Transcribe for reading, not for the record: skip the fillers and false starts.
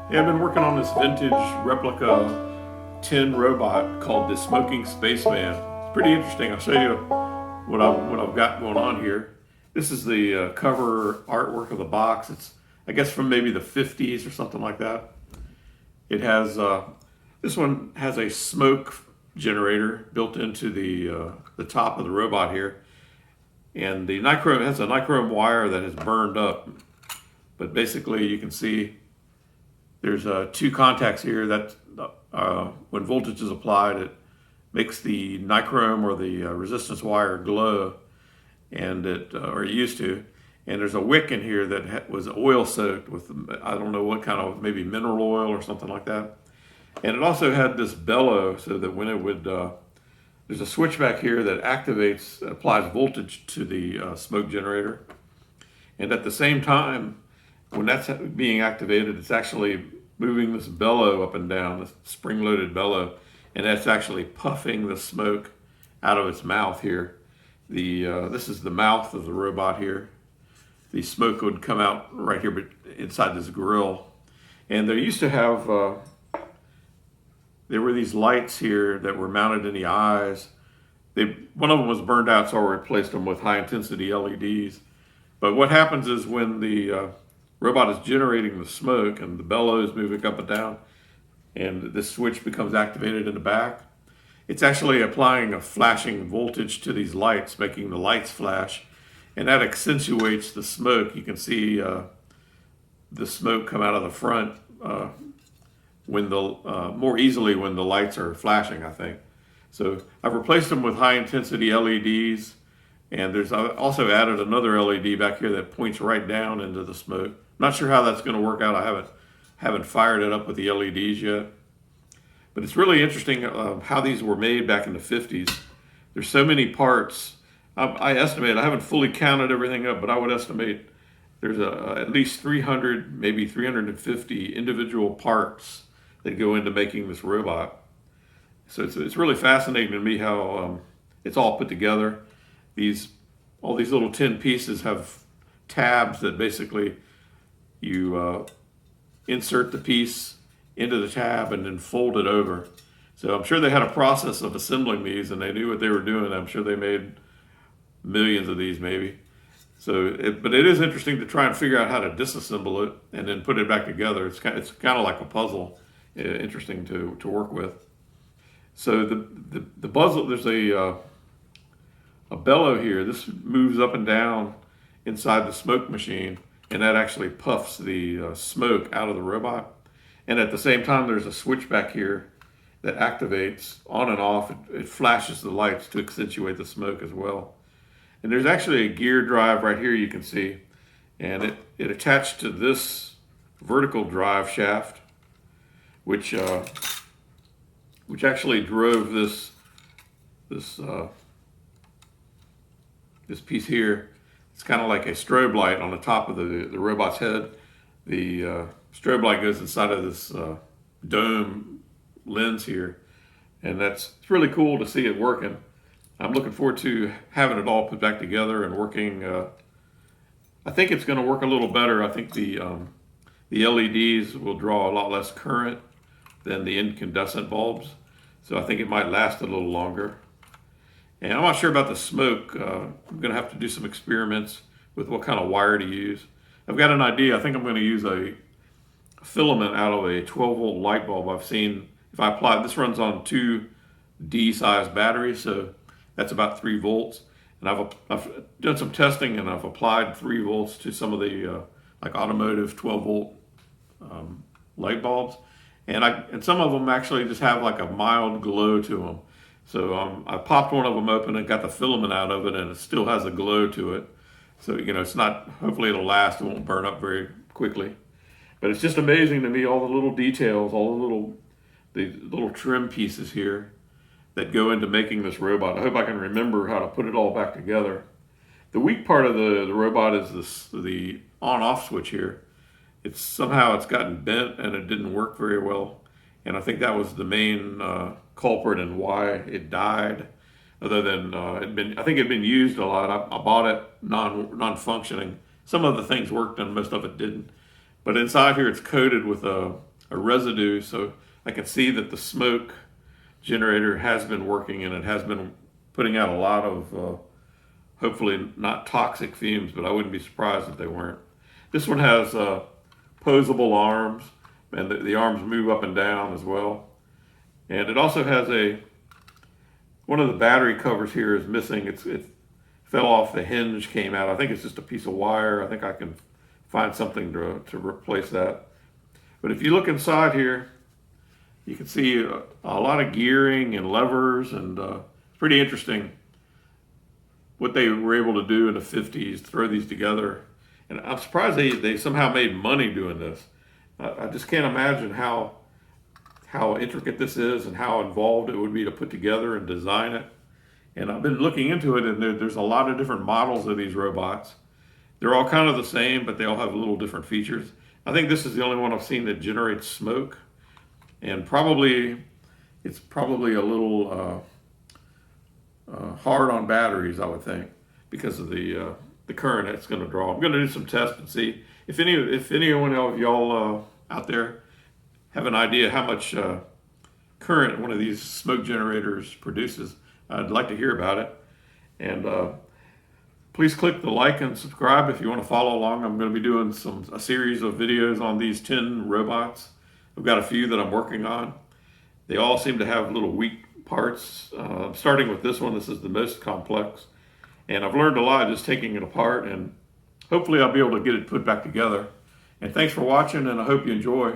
Yeah, I've been working on this vintage replica tin robot called the Smoking Spaceman. It's pretty interesting. I'll show you what I've got going on here. This is the cover artwork of the box. It's, I guess, from maybe the 50s or something like that. It has this one has a smoke generator built into the top of the robot here, and the nichrome has a nichrome wire that has burned up. But basically, you can see there's two contacts here that when voltage is applied, it makes the nichrome or the resistance wire glow, and or it used to. And there's a wick in here that was oil soaked with, I don't know what kind of, maybe mineral oil or something like that. And it also had this bellow so that when it would, there's a switch back here that activates, applies voltage to the smoke generator. And at the same time, when that's being activated, it's actually moving this bellow up and down, this spring-loaded bellow, and that's actually puffing the smoke out of its mouth here. This is the mouth of the robot here. The smoke would come out right here, but inside this grill. And they used to have, there were these lights here that were mounted in the eyes. One of them was burned out, so I replaced them with high-intensity LEDs. But what happens is when the robot is generating the smoke and the bellows moving up and down, and this switch becomes activated in the back, it's actually applying a flashing voltage to these lights, making the lights flash, and that accentuates the smoke. You can see the smoke come out of the front when more easily when the lights are flashing, I think. So I've replaced them with high intensity LEDs, and I've also added another LED back here that points right down into the smoke. Not sure how that's going to work out. I haven't fired it up with the LEDs yet. But it's really interesting how these were made back in the 50s. There's so many parts. I estimate, I haven't fully counted everything up, but I would estimate there's at least 300, maybe 350 individual parts that go into making this robot. So it's really fascinating to me how it's all put together. All these little tin pieces have tabs that basically you insert the piece into the tab and then fold it over. So I'm sure they had a process of assembling these, and they knew what they were doing. I'm sure they made millions of these maybe. But it is interesting to try and figure out how to disassemble it and then put it back together. It's kind of like a puzzle, interesting to work with. So the puzzle, there's a bellow here. This moves up and down inside the smoke machine, and that actually puffs the smoke out of the robot. And at the same time, there's a switch back here that activates on and off. It flashes the lights to accentuate the smoke as well. And there's actually a gear drive right here you can see, and it attached to this vertical drive shaft, which actually drove this piece here. It's kind of like a strobe light on the top of the robot's head. The strobe light goes inside of this dome lens here, and it's really cool to see it working. I'm looking forward to having it all put back together and working. I think it's going to work a little better. I think the LEDs will draw a lot less current than the incandescent bulbs, so I think it might last a little longer. And I'm not sure about the smoke. I'm going to have to do some experiments with what kind of wire to use. I've got an idea. I think I'm going to use a filament out of a 12-volt light bulb. I've seen if I apply, this runs on two D-sized batteries, so that's about 3 volts. And I've done some testing, and I've applied 3 volts to some of the like automotive 12-volt light bulbs, and some of them actually just have like a mild glow to them. So I popped one of them open and got the filament out of it, and it still has a glow to it. So it's not. Hopefully, it'll last. It won't burn up very quickly. But it's just amazing to me, all the little details, all the little trim pieces here that go into making this robot. I hope I can remember how to put it all back together. The weak part of the robot is the on-off switch here. Somehow it's gotten bent and it didn't work very well. And I think that was the main culprit and why it died. Other than I think it'd been used a lot. I bought it non-functioning. Some of the things worked and most of it didn't. But inside here it's coated with a a residue, so I can see that the smoke generator has been working and it has been putting out a lot of hopefully not toxic fumes, but I wouldn't be surprised if they weren't. This one has posable arms, and the arms move up and down as well. And it also has one of the battery covers here is missing. It fell off, the hinge came out. I think it's just a piece of wire. I think I can find something to replace that. But if you look inside here, you can see a lot of gearing and levers, and it's pretty interesting what they were able to do in the 50s, throw these together. And I'm surprised they somehow made money doing this. I just can't imagine how intricate this is and how involved it would be to put together and design it. And I've been looking into it, and there's a lot of different models of these robots. They're all kind of the same, but they all have little different features. I think this is the only one I've seen that generates smoke. And it's probably a little hard on batteries, I would think, because of the current it's going to draw. I'm going to do some tests and see if anyone of y'all out there have an idea how much current one of these smoke generators produces. I'd like to hear about it. And please click the like and subscribe if you want to follow along. I'm going to be doing a series of videos on these 10 robots. I've got a few that I'm working on. They all seem to have little weak parts. Starting with this one, this is the most complex. And I've learned a lot just taking it apart, and hopefully I'll be able to get it put back together. And thanks for watching, and I hope you enjoy.